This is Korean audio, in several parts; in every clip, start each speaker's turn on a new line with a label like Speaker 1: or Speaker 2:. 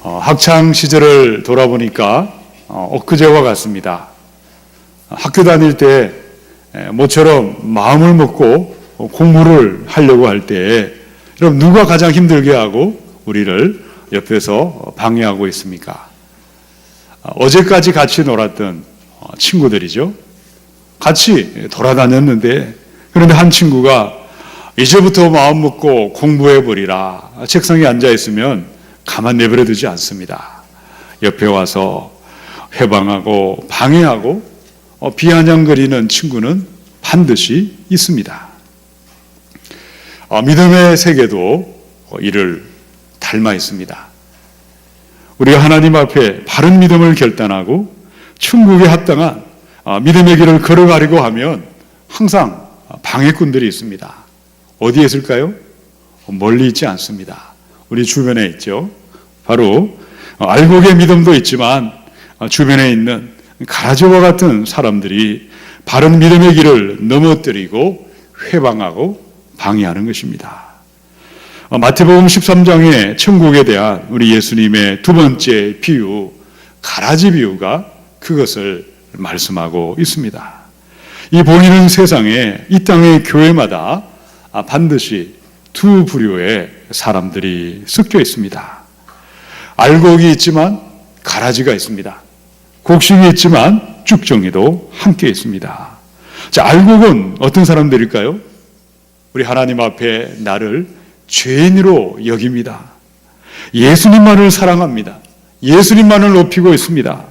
Speaker 1: 학창 시절을 돌아보니까 엊그제와 같습니다. 학교 다닐 때 모처럼 마음을 먹고 공부를 하려고 할 때 그럼 누가 가장 힘들게 하고 우리를 옆에서 방해하고 있습니까? 어제까지 같이 놀았던 친구들이죠. 같이 돌아다녔는데 그런데 한 친구가 이제부터 마음 먹고 공부해버리라. 책상에 앉아있으면 가만 내버려 두지 않습니다. 옆에 와서 해방하고 방해하고 비아냥거리는 친구는 반드시 있습니다. 믿음의 세계도 이를 닮아 있습니다. 우리가 하나님 앞에 바른 믿음을 결단하고 천국에 합당한 믿음의 길을 걸어가려고 하면 항상 방해꾼들이 있습니다. 어디에 있을까요? 멀리 있지 않습니다. 우리 주변에 있죠. 바로 알곡의 믿음도 있지만 주변에 있는 가라지와 같은 사람들이 바른 믿음의 길을 넘어뜨리고 회방하고 방해하는 것입니다. 마태복음 13장의 천국에 대한 우리 예수님의 두 번째 비유, 가라지 비유가 그것을 말씀하고 있습니다. 이 보이는 세상에 이 땅의 교회마다 반드시 두 부류의 사람들이 섞여 있습니다. 알곡이 있지만 가라지가 있습니다. 곡식이 있지만 쭉정이도 함께 있습니다. 자, 알곡은 어떤 사람들일까요? 우리 하나님 앞에 나를 죄인으로 여깁니다. 예수님만을 사랑합니다. 예수님만을 높이고 있습니다.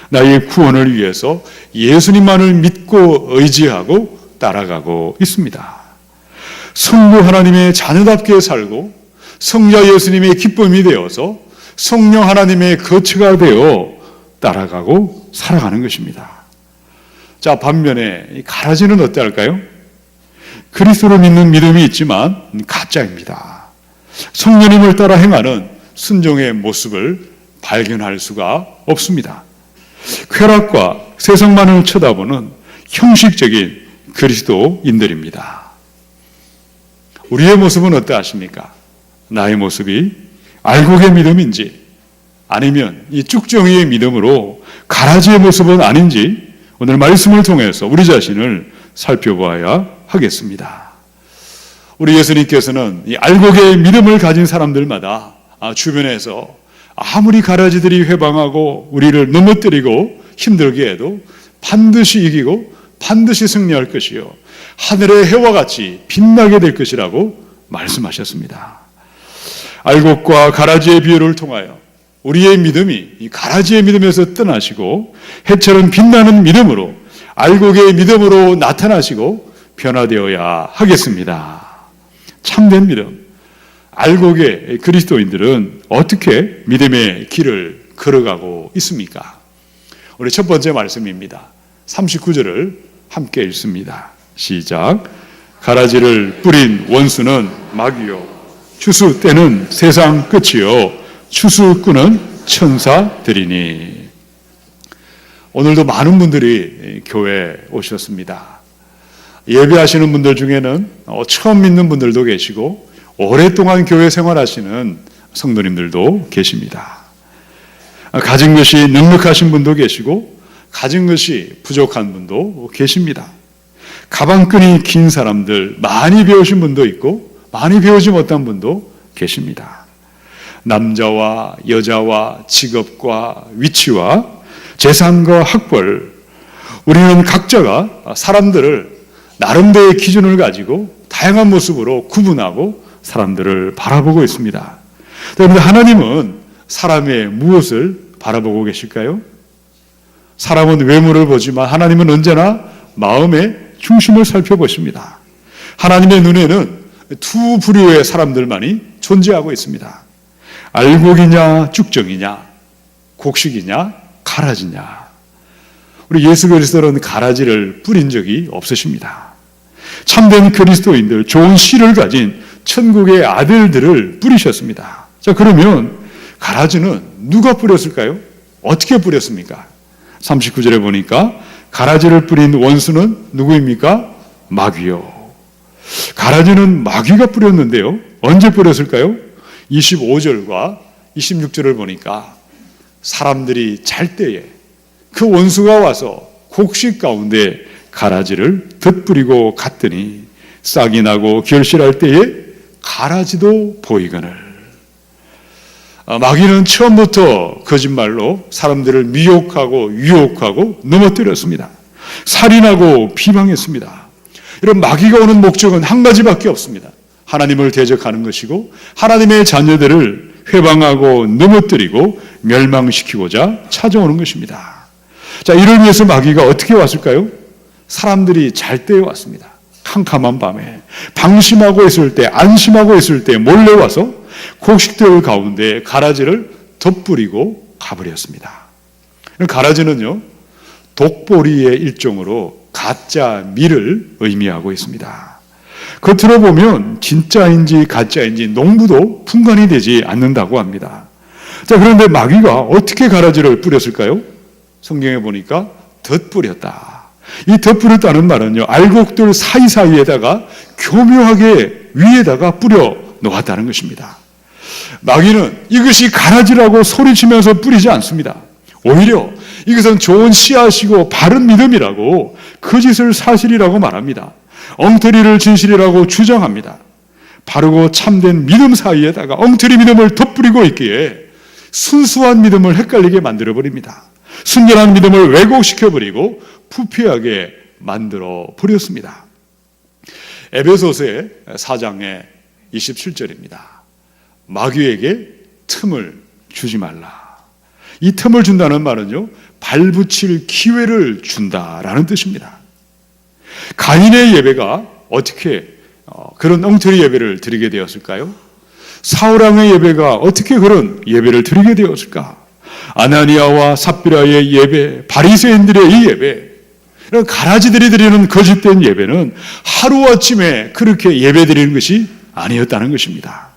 Speaker 1: 나의 구원을 위해서 예수님만을 믿고 의지하고 따라가고 있습니다. 성부 하나님의 자녀답게 살고 성자 예수님의 기쁨이 되어서 성령 하나님의 거처가 되어 따라가고 살아가는 것입니다. 자, 반면에 이 가라지는 어떨까요? 그리스도를 믿는 믿음이 있지만 가짜입니다. 성령님을 따라 행하는 순종의 모습을 발견할 수가 없습니다. 쾌락과 세상만을 쳐다보는 형식적인 그리스도인들입니다. 우리의 모습은 어떠하십니까? 나의 모습이 알곡의 믿음인지 아니면 이 쭉정이의 믿음으로 가라지의 모습은 아닌지 오늘 말씀을 통해서 우리 자신을 살펴보아야 하겠습니다. 우리 예수님께서는 이 알곡의 믿음을 가진 사람들마다 주변에서 아무리 가라지들이 회방하고 우리를 넘어뜨리고 힘들게 해도 반드시 이기고 반드시 승리할 것이요 하늘의 해와 같이 빛나게 될 것이라고 말씀하셨습니다. 알곡과 가라지의 비유를 통하여 우리의 믿음이 이 가라지의 믿음에서 떠나시고 해처럼 빛나는 믿음으로 알곡의 믿음으로 나타나시고 변화되어야 하겠습니다. 참된 믿음, 알곡의 그리스도인들은 어떻게 믿음의 길을 걸어가고 있습니까? 우리 첫 번째 말씀입니다. 39절을 함께 읽습니다. 시작. 가라지를 뿌린 원수는 마귀요 추수 때는 세상 끝이요 추수꾼은 천사들이니. 오늘도 많은 분들이 교회에 오셨습니다. 예배하시는 분들 중에는 처음 믿는 분들도 계시고 오랫동안 교회 생활하시는 성도님들도 계십니다. 가진 것이 넉넉하신 분도 계시고 가진 것이 부족한 분도 계십니다. 가방끈이 긴 사람들, 많이 배우신 분도 있고 많이 배우지 못한 분도 계십니다. 남자와 여자와 직업과 위치와 재산과 학벌, 우리는 각자가 사람들을 나름대로의 기준을 가지고 다양한 모습으로 구분하고 사람들을 바라보고 있습니다. 그런데 하나님은 사람의 무엇을 바라보고 계실까요? 사람은 외모를 보지만 하나님은 언제나 마음의 중심을 살펴보십니다. 하나님의 눈에는 두 부류의 사람들만이 존재하고 있습니다. 알곡이냐 쭉정이냐, 곡식이냐 가라지냐. 우리 예수 그리스도는 가라지를 뿌린 적이 없으십니다. 참된 그리스도인들, 좋은 씨를 가진 천국의 아들들을 뿌리셨습니다. 자, 그러면 가라지는 누가 뿌렸을까요? 어떻게 뿌렸습니까? 39절에 보니까 가라지를 뿌린 원수는 누구입니까? 마귀요. 가라지는 마귀가 뿌렸는데요. 언제 뿌렸을까요? 25절과 26절을 보니까 사람들이 잘 때에 그 원수가 와서 곡식 가운데 가라지를 덧뿌리고 갔더니 싹이 나고 결실할 때에 가라지도 보이거늘. 마귀는 처음부터 거짓말로 사람들을 미혹하고 유혹하고 넘어뜨렸습니다. 살인하고 비방했습니다. 이런 마귀가 오는 목적은 한 가지밖에 없습니다. 하나님을 대적하는 것이고 하나님의 자녀들을 회방하고 넘어뜨리고 멸망시키고자 찾아오는 것입니다. 자, 이를 위해서 마귀가 어떻게 왔을까요? 사람들이 잘 때에 왔습니다. 캄캄한 밤에 방심하고 있을 때, 안심하고 있을 때 몰래 와서 곡식들 가운데 가라지를 덧뿌리고 가버렸습니다. 가라지는요, 독보리의 일종으로 가짜 밀을 의미하고 있습니다. 겉으로 보면 진짜인지 가짜인지 농부도 분간이 되지 않는다고 합니다. 자, 그런데 마귀가 어떻게 가라지를 뿌렸을까요? 성경에 보니까 덧뿌렸다. 이 덧뿌렸다는 말은요, 알곡들 사이사이에다가 교묘하게 위에다가 뿌려 놓았다는 것입니다. 마귀는 이것이 가라지라고 소리치면서 뿌리지 않습니다. 오히려 이것은 좋은 씨앗이고 바른 믿음이라고 거짓을 사실이라고 말합니다. 엉터리를 진실이라고 주장합니다. 바르고 참된 믿음 사이에다가 엉터리 믿음을 덧뿌리고 있기에 순수한 믿음을 헷갈리게 만들어버립니다. 순전한 믿음을 왜곡시켜버리고 부패하게 만들어 버렸습니다. 에베소서의 4장의 27절입니다. 마귀에게 틈을 주지 말라. 이 틈을 준다는 말은요, 발붙일 기회를 준다라는 뜻입니다. 가인의 예배가 어떻게 그런 엉터리 예배를 드리게 되었을까요? 사울왕의 예배가 어떻게 그런 예배를 드리게 되었을까? 아나니아와 삽비라의 예배, 바리새인들의 이 예배, 이런 가라지들이 드리는 거짓된 예배는 하루아침에 그렇게 예배 드리는 것이 아니었다는 것입니다.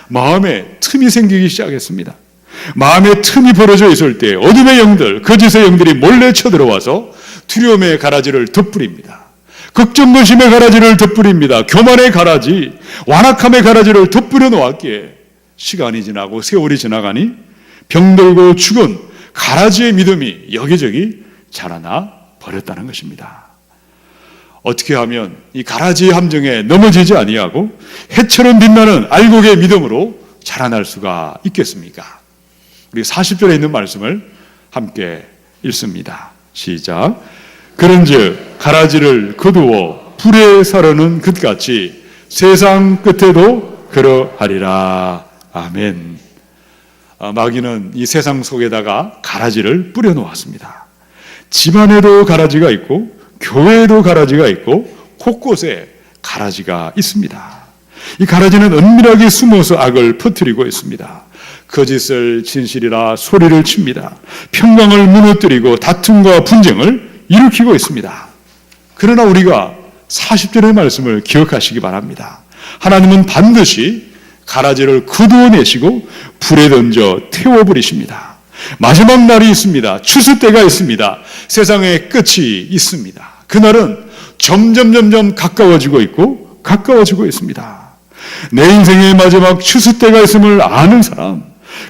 Speaker 1: 마음에 틈이 생기기 시작했습니다. 마음에 틈이 벌어져 있을 때 어둠의 영들, 거짓의 영들이 몰래 쳐들어와서 두려움의 가라지를 덧뿌립니다. 걱정근심의 가라지를 덧뿌립니다. 교만의 가라지, 완악함의 가라지를 덧뿌려 놓았기에 시간이 지나고 세월이 지나가니 병들고 죽은 가라지의 믿음이 여기저기 자라나 버렸다는 것입니다. 어떻게 하면 이 가라지의 함정에 넘어지지 아니하고 해처럼 빛나는 알곡의 믿음으로 자라날 수가 있겠습니까? 우리 40절에 있는 말씀을 함께 읽습니다. 시작. 그런즉 가라지를 거두어 불에 사르는 것같이 세상 끝에도 그러하리라. 아멘. 마귀는 이 세상 속에다가 가라지를 뿌려 놓았습니다. 집안에도 가라지가 있고 교회에도 가라지가 있고 곳곳에 가라지가 있습니다. 이 가라지는 은밀하게 숨어서 악을 퍼뜨리고 있습니다. 거짓을 진실이라 소리를 칩니다. 평강을 무너뜨리고 다툼과 분쟁을 일으키고 있습니다. 그러나 우리가 40절의 말씀을 기억하시기 바랍니다. 하나님은 반드시 가라지를 거두어내시고 불에 던져 태워버리십니다. 마지막 날이 있습니다. 추수 때가 있습니다. 세상의 끝이 있습니다. 그날은 점점 가까워지고 있고 가까워지고 있습니다. 내 인생의 마지막 추수 때가 있음을 아는 사람,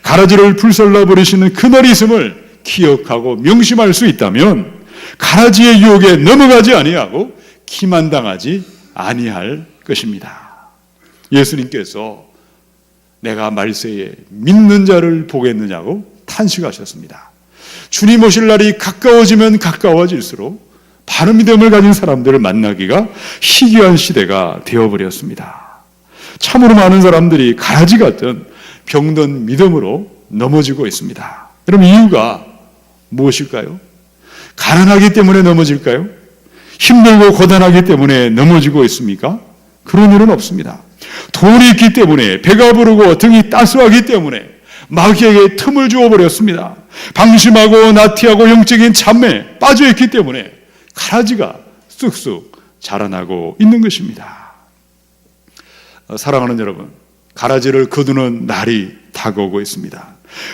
Speaker 1: 가라지를 불살라 버리시는 그날이 있음을 기억하고 명심할 수 있다면 가라지의 유혹에 넘어가지 아니하고 기만당하지 아니할 것입니다. 예수님께서 내가 말세에 믿는 자를 보겠느냐고 탄식하셨습니다. 주님 오실 날이 가까워지면 가까워질수록 바른 믿음을 가진 사람들을 만나기가 희귀한 시대가 되어버렸습니다. 참으로 많은 사람들이 가라지 같은 병든 믿음으로 넘어지고 있습니다. 여러분, 이유가 무엇일까요? 가난하기 때문에 넘어질까요? 힘들고 고단하기 때문에 넘어지고 있습니까? 그런 일은 없습니다. 돈이 있기 때문에, 배가 부르고 등이 따스하기 때문에 마귀에게 틈을 주어버렸습니다. 방심하고 나티하고 영적인 잠에 빠져있기 때문에 가라지가 쑥쑥 자라나고 있는 것입니다. 사랑하는 여러분, 가라지를 거두는 날이 다가오고 있습니다.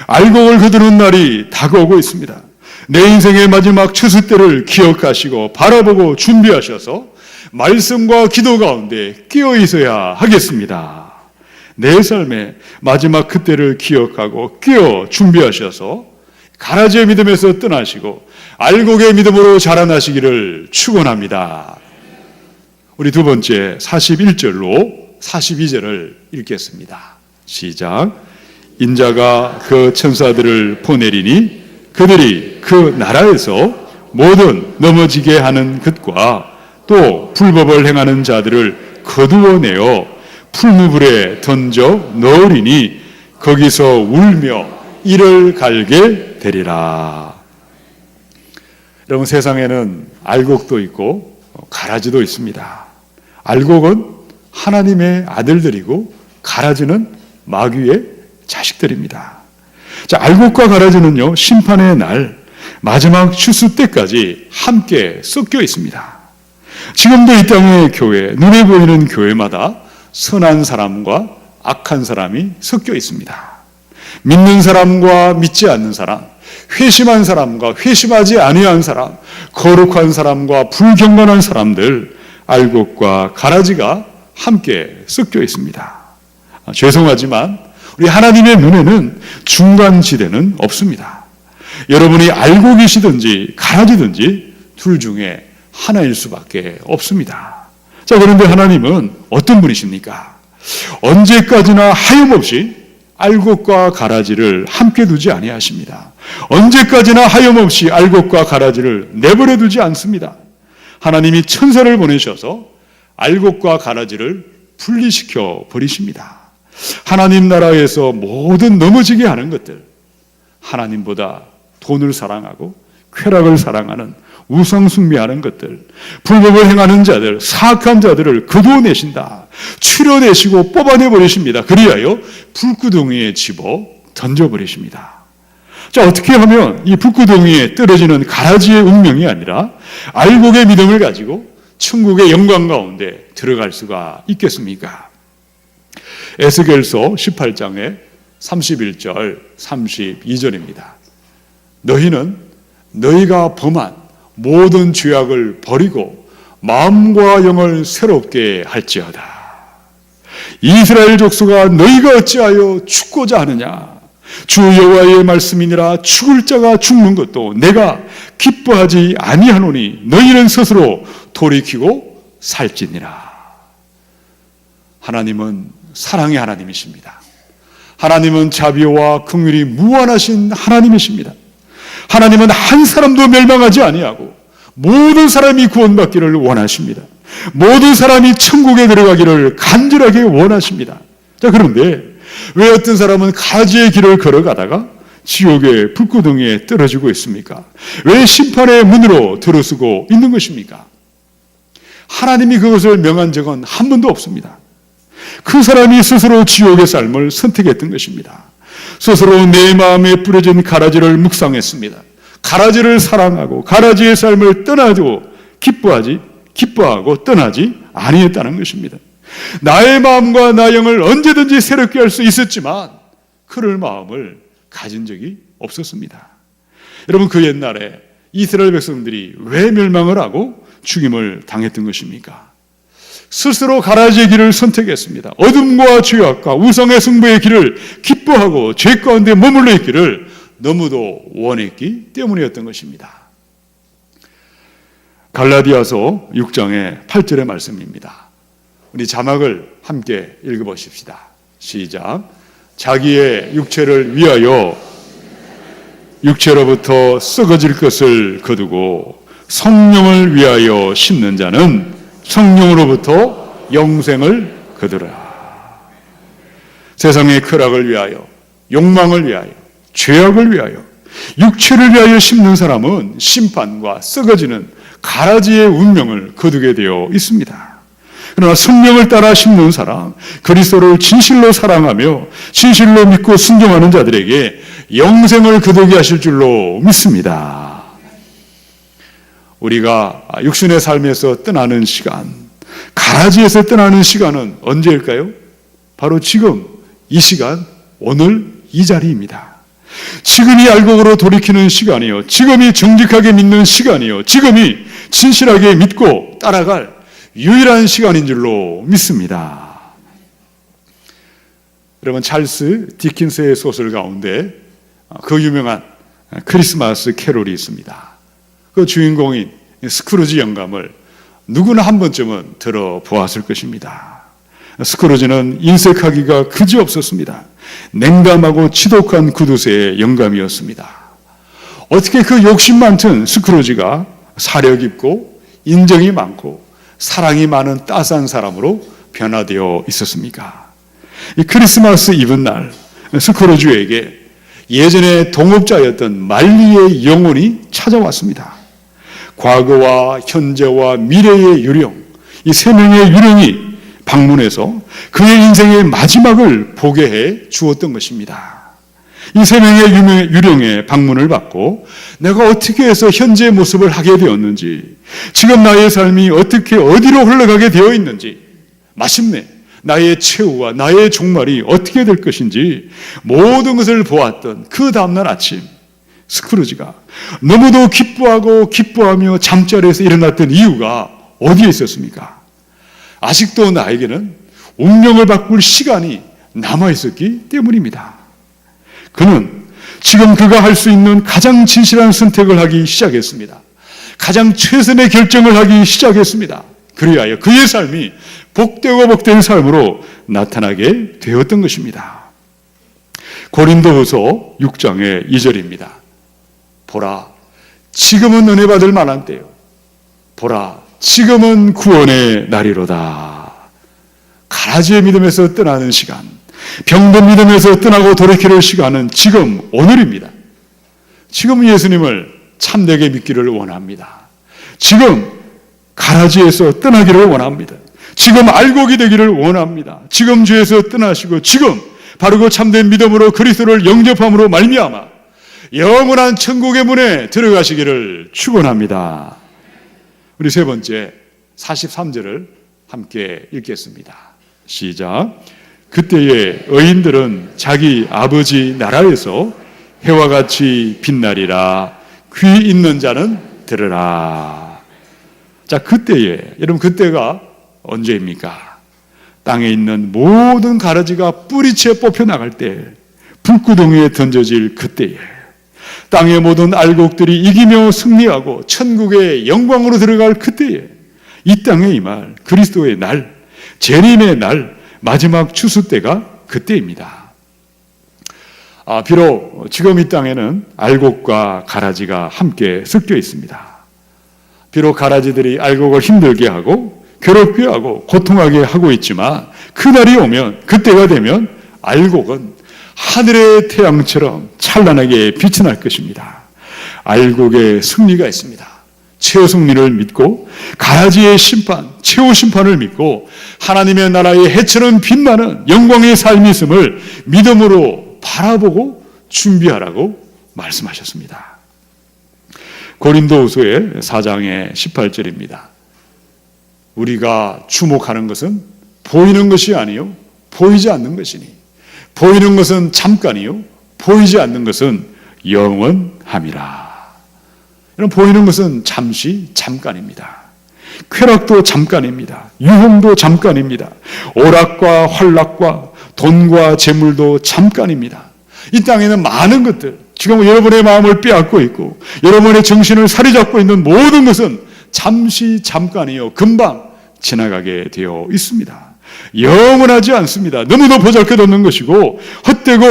Speaker 1: 알곡을 거두는 날이 다가오고 있습니다. 내 인생의 마지막 추수 때를 기억하시고 바라보고 준비하셔서 말씀과 기도 가운데 끼어 있어야 하겠습니다. 내 삶의 마지막 그때를 기억하고 끼어 준비하셔서 가라지의 믿음에서 떠나시고 알곡의 믿음으로 자라나시기를 축원합니다. 우리 두 번째 41절로 42절을 읽겠습니다. 시작. 인자가 그 천사들을 보내리니 그들이 그 나라에서 모든 넘어지게 하는 것과 또 불법을 행하는 자들을 거두어내어 풀무불에 던져 넣으리니 거기서 울며 이를 갈게 되리라. 여러분, 세상에는 알곡도 있고 가라지도 있습니다. 알곡은 하나님의 아들들이고 가라지는 마귀의 자식들입니다. 자, 알곡과 가라지는요, 심판의 날 마지막 추수 때까지 함께 섞여 있습니다. 지금도 이 땅의 교회, 눈에 보이는 교회마다 선한 사람과 악한 사람이 섞여 있습니다. 믿는 사람과 믿지 않는 사람, 회심한 사람과 회심하지 아니한 사람, 거룩한 사람과 불경건한 사람들, 알곡과 가라지가 함께 섞여 있습니다. 죄송하지만 우리 하나님의 눈에는 중간지대는 없습니다. 여러분이 알곡이시든지 가라지든지 둘 중에 하나일 수밖에 없습니다. 자, 그런데 하나님은 어떤 분이십니까? 언제까지나 하염없이 알곡과 가라지를 함께 두지 아니하십니다. 언제까지나 하염없이 알곡과 가라지를 내버려 두지 않습니다. 하나님이 천사를 보내셔서 알곡과 가라지를 분리시켜 버리십니다. 하나님 나라에서 모든 넘어지게 하는 것들, 하나님보다 돈을 사랑하고 쾌락을 사랑하는 우상숭배하는 것들, 불법을 행하는 자들, 사악한 자들을 거두어내신다. 추려내시고 뽑아내버리십니다. 그리하여 불구덩이에 집어 던져버리십니다. 자, 어떻게 하면 이 불구덩이에 떨어지는 가라지의 운명이 아니라 알곡의 믿음을 가지고 천국의 영광 가운데 들어갈 수가 있겠습니까? 에스겔서 18장의 31절, 32절입니다. 너희는 너희가 범한 모든 죄악을 버리고 마음과 영을 새롭게 할지어다. 이스라엘 족속아, 너희가 어찌하여 죽고자 하느냐? 주 여호와의 말씀이니라. 죽을 자가 죽는 것도 내가 기뻐하지 아니하노니 너희는 스스로 돌이키고 살지니라. 하나님은 사랑의 하나님이십니다. 하나님은 자비와 긍휼이 무한하신 하나님이십니다. 하나님은 한 사람도 멸망하지 아니하고 모든 사람이 구원받기를 원하십니다. 모든 사람이 천국에 들어가기를 간절하게 원하십니다. 자, 그런데 왜 어떤 사람은 가지의 길을 걸어가다가 지옥의 불구덩이에 떨어지고 있습니까? 왜 심판의 문으로 들어서고 있는 것입니까? 하나님이 그것을 명한 적은 한 번도 없습니다. 그 사람이 스스로 지옥의 삶을 선택했던 것입니다. 스스로 내 마음에 뿌려진 가라지를 묵상했습니다. 가라지를 사랑하고 가라지의 삶을 떠나고 기뻐하고 떠나지 아니했다는 것입니다. 나의 마음과 나의 영을 언제든지 새롭게 할 수 있었지만 그럴 마음을 가진 적이 없었습니다. 여러분, 그 옛날에 이스라엘 백성들이 왜 멸망을 하고 죽임을 당했던 것입니까? 스스로 가라지의 길을 선택했습니다. 어둠과 죄악과 우상의 승부의 길을 기뻐하고 죄 가운데 머물러 있기를 너무도 원했기 때문이었던 것입니다. 갈라디아서 6장의 8절의 말씀입니다. 우리 자막을 함께 읽어보십시다. 시작. 자기의 육체를 위하여 육체로부터 썩어질 것을 거두고 성령을 위하여 심는 자는 성령으로부터 영생을 거두라. 세상의 쾌락을 위하여, 욕망을 위하여, 죄악을 위하여, 육체를 위하여 심는 사람은 심판과 썩어지는 가라지의 운명을 거두게 되어 있습니다. 그러나 성령을 따라 심는 사람, 그리스도를 진실로 사랑하며 진실로 믿고 순종하는 자들에게 영생을 거두게 하실 줄로 믿습니다. 우리가 육신의 삶에서 떠나는 시간, 가라지에서 떠나는 시간은 언제일까요? 바로 지금, 이 시간, 오늘 이 자리입니다. 지금이 알곡으로 돌이키는 시간이요, 지금이 정직하게 믿는 시간이요, 지금이 진실하게 믿고 따라갈 유일한 시간인 줄로 믿습니다. 여러분, 찰스 디킨스의 소설 가운데 그 유명한 크리스마스 캐롤이 있습니다. 그 주인공인 스크루지 영감을 누구나 한 번쯤은 들어보았을 것입니다. 스크루지는 인색하기가 그지없었습니다. 냉담하고 지독한 구두쇠의 영감이었습니다. 어떻게 그 욕심 많던 스크루지가 사려 깊고 인정이 많고 사랑이 많은 따스한 사람으로 변화되어 있었습니까? 이 크리스마스 이브날 스크루지에게 예전에 동업자였던 말리의 영혼이 찾아왔습니다. 과거와 현재와 미래의 유령, 이 세 명의 유령이 방문해서 그의 인생의 마지막을 보게 해 주었던 것입니다. 이 세 명의 유령의 방문을 받고 내가 어떻게 해서 현재의 모습을 하게 되었는지, 지금 나의 삶이 어떻게 어디로 흘러가게 되어 있는지, 마침내 나의 최후와 나의 종말이 어떻게 될 것인지 모든 것을 보았던 그 다음날 아침, 스크루지가 너무도 기뻐하며 잠자리에서 일어났던 이유가 어디에 있었습니까? 아직도 나에게는 운명을 바꿀 시간이 남아있었기 때문입니다. 그는 지금 그가 할 수 있는 가장 진실한 선택을 하기 시작했습니다. 가장 최선의 결정을 하기 시작했습니다. 그리하여 그의 삶이 복되고 복된 삶으로 나타나게 되었던 것입니다. 고린도후서 6장의 2절입니다. 보라, 지금은 은혜 받을 만한 때요. 보라, 지금은 구원의 날이로다. 가라지의 믿음에서 떠나는 시간, 병든 믿음에서 떠나고 돌이킬 시간은 지금 오늘입니다. 지금 예수님을 참되게 믿기를 원합니다. 지금 가라지에서 떠나기를 원합니다. 지금 알곡이 되기를 원합니다. 지금 죄에서 떠나시고 지금 바르고 참된 믿음으로 그리스도를 영접함으로 말미암아 영원한 천국의 문에 들어가시기를 축원합니다. 우리 세 번째 43절을 함께 읽겠습니다. 시작. 그때에 의인들은 자기 아버지 나라에서 해와 같이 빛나리라. 귀 있는 자는 들으라. 자, 그때에, 여러분, 그때가 언제입니까? 땅에 있는 모든 가라지가 뿌리채 뽑혀 나갈 때, 불구덩이에 던져질 그때에, 땅의 모든 알곡들이 이기며 승리하고 천국의 영광으로 들어갈 그때에, 이 땅에 임할 그리스도의 날, 재림의 날, 마지막 추수 때가 그때입니다. 비록 지금 이 땅에는 알곡과 가라지가 함께 섞여 있습니다. 비록 가라지들이 알곡을 힘들게 하고 괴롭게 하고 고통하게 하고 있지만 그날이 오면, 그때가 되면 알곡은 하늘의 태양처럼 찬란하게 빛이 날 것입니다. 알곡의 승리가 있습니다. 최후 승리를 믿고 가라지의 심판, 최후 심판을 믿고 하나님의 나라의 해처럼 빛나는 영광의 삶이 있음을 믿음으로 바라보고 준비하라고 말씀하셨습니다. 고린도후서의 4장의 18절입니다. 우리가 주목하는 것은 보이는 것이 아니요 보이지 않는 것이니, 보이는 것은 잠깐이요 보이지 않는 것은 영원함이라. 여러분, 보이는 것은 잠시 잠깐입니다. 쾌락도 잠깐입니다. 유흥도 잠깐입니다. 오락과 환락과 돈과 재물도 잠깐입니다. 이 땅에는 많은 것들, 지금 여러분의 마음을 빼앗고 있고 여러분의 정신을 사로잡고 있는 모든 것은 잠시 잠깐이요 금방 지나가게 되어 있습니다. 영원하지 않습니다. 너무도 보잘것없는 것이고 헛되고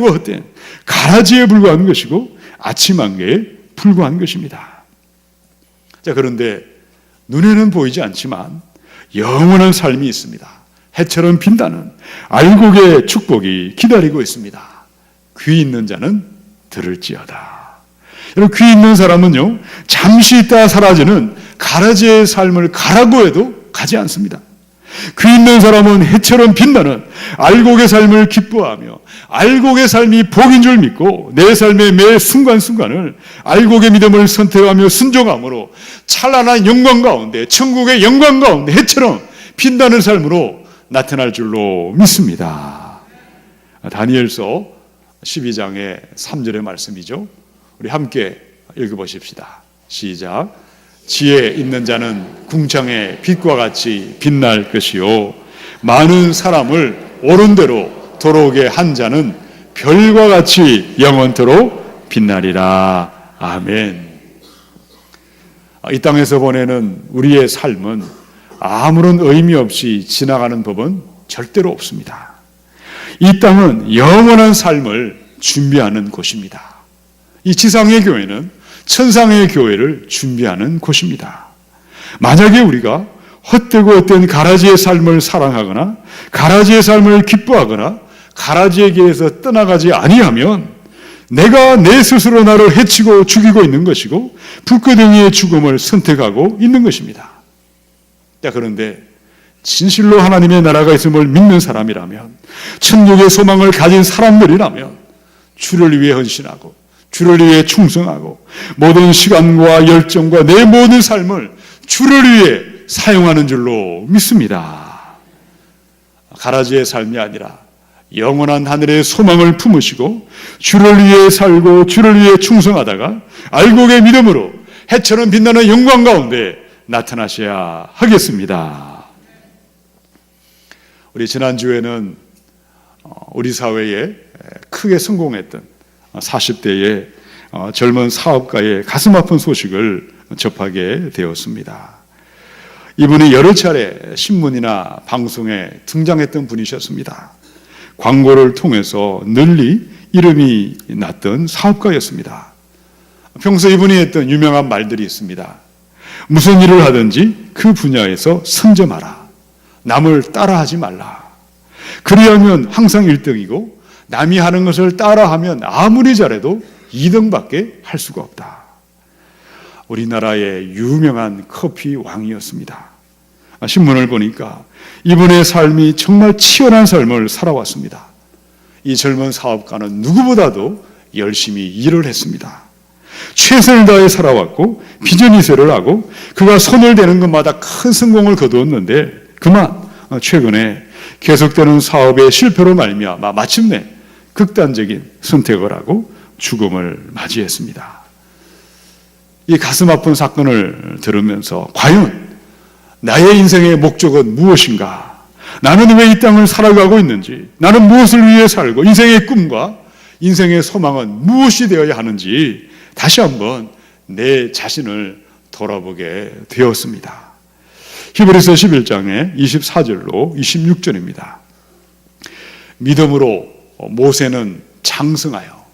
Speaker 1: 헛된 가라지에 불과한 것이고 아침 안개에 불과한 것입니다. 자, 그런데 눈에는 보이지 않지만 영원한 삶이 있습니다. 해처럼 빛나는 알곡의 축복이 기다리고 있습니다. 귀 있는 자는 들을지어다. 여러분, 귀 있는 사람은요, 잠시 있다 사라지는 가라지의 삶을 가라고 해도 가지 않습니다. 귀 있는 사람은 해처럼 빛나는 알곡의 삶을 기뻐하며 알곡의 삶이 복인 줄 믿고 내 삶의 매 순간순간을 알곡의 믿음을 선택하며 순종함으로 찬란한 영광 가운데, 천국의 영광 가운데 해처럼 빛나는 삶으로 나타날 줄로 믿습니다. 다니엘서 12장의 3절의 말씀이죠. 우리 함께 읽어보십시다. 시작. 지혜 있는 자는 궁창의 빛과 같이 빛날 것이요 많은 사람을 옳은 대로 도록의 한 자는 별과 같이 영원토록 빛나리라. 아멘. 이 땅에서 보내는 우리의 삶은 아무런 의미 없이 지나가는 법은 절대로 없습니다. 이 땅은 영원한 삶을 준비하는 곳입니다. 이 지상의 교회는 천상의 교회를 준비하는 곳입니다. 만약에 우리가 헛되고 헛된 가라지의 삶을 사랑하거나 가라지의 삶을 기뻐하거나 가라지의 길에서 떠나가지 아니하면 내가 내 스스로 나를 해치고 죽이고 있는 것이고 불구덩이의 죽음을 선택하고 있는 것입니다. 그런데 진실로 하나님의 나라가 있음을 믿는 사람이라면, 천국의 소망을 가진 사람들이라면 주를 위해 헌신하고 주를 위해 충성하고 모든 시간과 열정과 내 모든 삶을 주를 위해 사용하는 줄로 믿습니다. 가라지의 삶이 아니라 영원한 하늘의 소망을 품으시고 주를 위해 살고 주를 위해 충성하다가 알곡의 믿음으로 해처럼 빛나는 영광 가운데 나타나셔야 하겠습니다. 우리 지난주에는 우리 사회에 크게 성공했던 40대의 젊은 사업가의 가슴 아픈 소식을 접하게 되었습니다. 이분이 여러 차례 신문이나 방송에 등장했던 분이셨습니다. 광고를 통해서 널리 이름이 났던 사업가였습니다. 평소 이분이 했던 유명한 말들이 있습니다. 무슨 일을 하든지 그 분야에서 선점하라. 남을 따라하지 말라. 그리하면 항상 1등이고 남이 하는 것을 따라하면 아무리 잘해도 2등밖에 할 수가 없다. 우리나라의 유명한 커피 왕이었습니다. 신문을 보니까 이분의 삶이 정말 치열한 삶을 살아왔습니다. 이 젊은 사업가는 누구보다도 열심히 일을 했습니다. 최선을 다해 살아왔고 비전이세를 하고 그가 손을 대는 것마다 큰 성공을 거두었는데 그만 최근에 계속되는 사업의 실패로 말미암아 마침내 극단적인 선택을 하고 죽음을 맞이했습니다. 이 가슴 아픈 사건을 들으면서 과연 나의 인생의 목적은 무엇인가? 나는 왜 이 땅을 살아가고 있는지, 나는 무엇을 위해 살고 인생의 꿈과 인생의 소망은 무엇이 되어야 하는지 다시 한번 내 자신을 돌아보게 되었습니다. 히브리서 11장의 24절로 26절입니다. 믿음으로 모세는 장성하여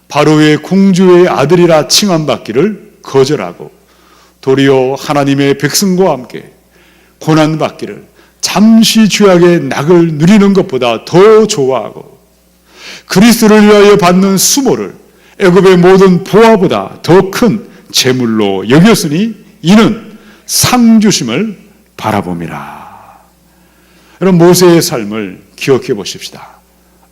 Speaker 1: 바로의 공주의 아들이라 칭함받기를 거절하고 도리어 하나님의 백성과 함께 고난받기를 잠시 죄악의 낙을 누리는 것보다 더 좋아하고 그리스도를 위하여 받는 수모를 애굽의 모든 보화보다 더 큰 재물로 여겼으니 이는 상 주심을 바라봄이라. 여러분, 모세의 삶을 기억해 보십시다.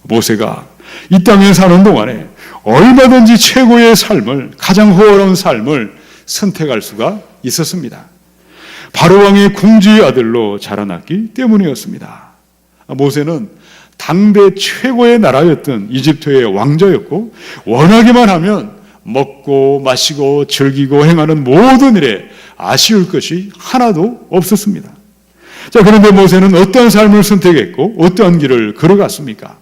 Speaker 1: 모세가 이 땅에 사는 동안에 얼마든지 최고의 삶을, 가장 호화로운 삶을 선택할 수가 있었습니다. 바로왕의 공주의 아들로 자라났기 때문이었습니다. 모세는 당대 최고의 나라였던 이집트의 왕자였고 원하기만 하면 먹고 마시고 즐기고 행하는 모든 일에 아쉬울 것이 하나도 없었습니다. 자, 그런데 모세는 어떤 삶을 선택했고 어떠한 길을 걸어갔습니까?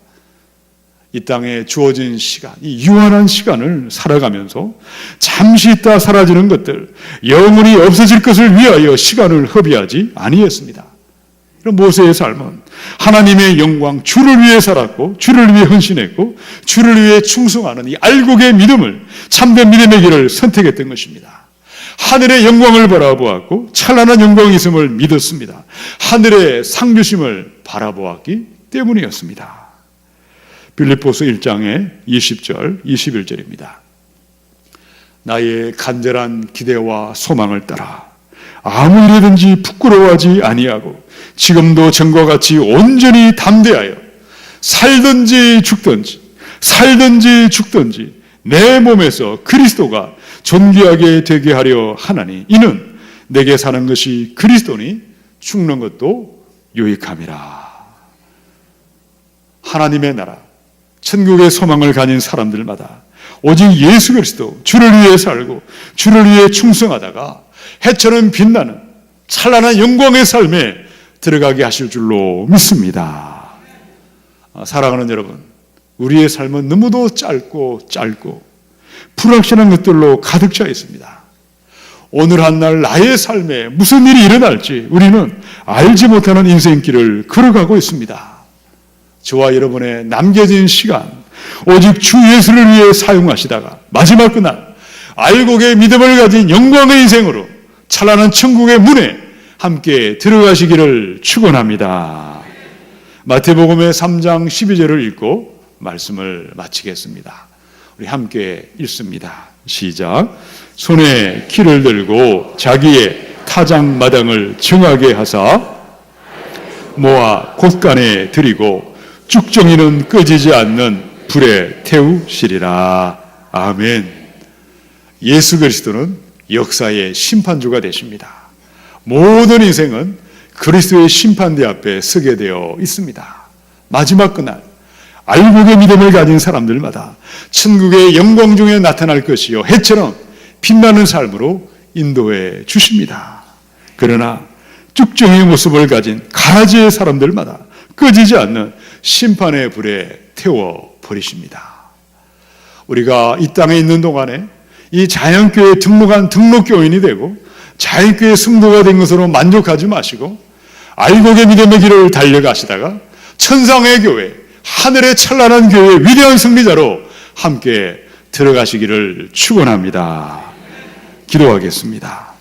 Speaker 1: 이 땅에 주어진 시간, 이 유한한 시간을 살아가면서 잠시 있다 사라지는 것들, 영원히 없어질 것을 위하여 시간을 허비하지 아니했습니다. 모세의 삶은 하나님의 영광, 주를 위해 살았고 주를 위해 헌신했고 주를 위해 충성하는 이 알곡의 믿음을, 참된 믿음의 길을 선택했던 것입니다. 하늘의 영광을 바라보았고 찬란한 영광이 있음을 믿었습니다. 하늘의 상주심을 바라보았기 때문이었습니다. 빌립보서 1장의 20절, 21절입니다. 나의 간절한 기대와 소망을 따라 아무 일이든지 부끄러워하지 아니하고 지금도 전과 같이 온전히 담대하여 살든지 죽든지 내 몸에서 그리스도가 존귀하게 되게 하려 하나니 이는 내게 사는 것이 그리스도니 죽는 것도 유익함이라. 하나님의 나라, 천국의 소망을 가진 사람들마다 오직 예수 그리스도, 주를 위해 살고 주를 위해 충성하다가 해처럼 빛나는 찬란한 영광의 삶에 들어가게 하실 줄로 믿습니다. 사랑하는 여러분, 우리의 삶은 너무도 짧고 불확실한 것들로 가득 차 있습니다. 오늘 한 날 나의 삶에 무슨 일이 일어날지 우리는 알지 못하는 인생길을 걸어가고 있습니다. 저와 여러분의 남겨진 시간, 오직 주 예수를 위해 사용하시다가 마지막 그날 알곡의 믿음을 가진 영광의 인생으로 찬란한 천국의 문에 함께 들어가시기를 축원합니다. 마태복음의 3장 12절을 읽고 말씀을 마치겠습니다. 우리 함께 읽습니다. 시작. 손에 키를 들고 자기의 타작마당을 정하게 하사 모아 곳간에 들이고 쭉정이는 꺼지지 않는 불에 태우시리라. 아멘. 예수 그리스도는 역사의 심판주가 되십니다. 모든 인생은 그리스도의 심판대 앞에 서게 되어 있습니다. 마지막 그날 알곡의 믿음을 가진 사람들마다 천국의 영광 중에 나타날 것이요 해처럼 빛나는 삶으로 인도해 주십니다. 그러나 쭉정이의 모습을 가진 가라지의 사람들마다 꺼지지 않는 심판의 불에 태워버리십니다. 우리가 이 땅에 있는 동안에 이 자연교회에 등록한 등록교인이 되고 자연교회 성도가 된 것으로 만족하지 마시고 알곡의 믿음의 길을 달려가시다가 천상의 교회, 하늘의 찬란한 교회의 위대한 승리자로 함께 들어가시기를 축원합니다. 기도하겠습니다.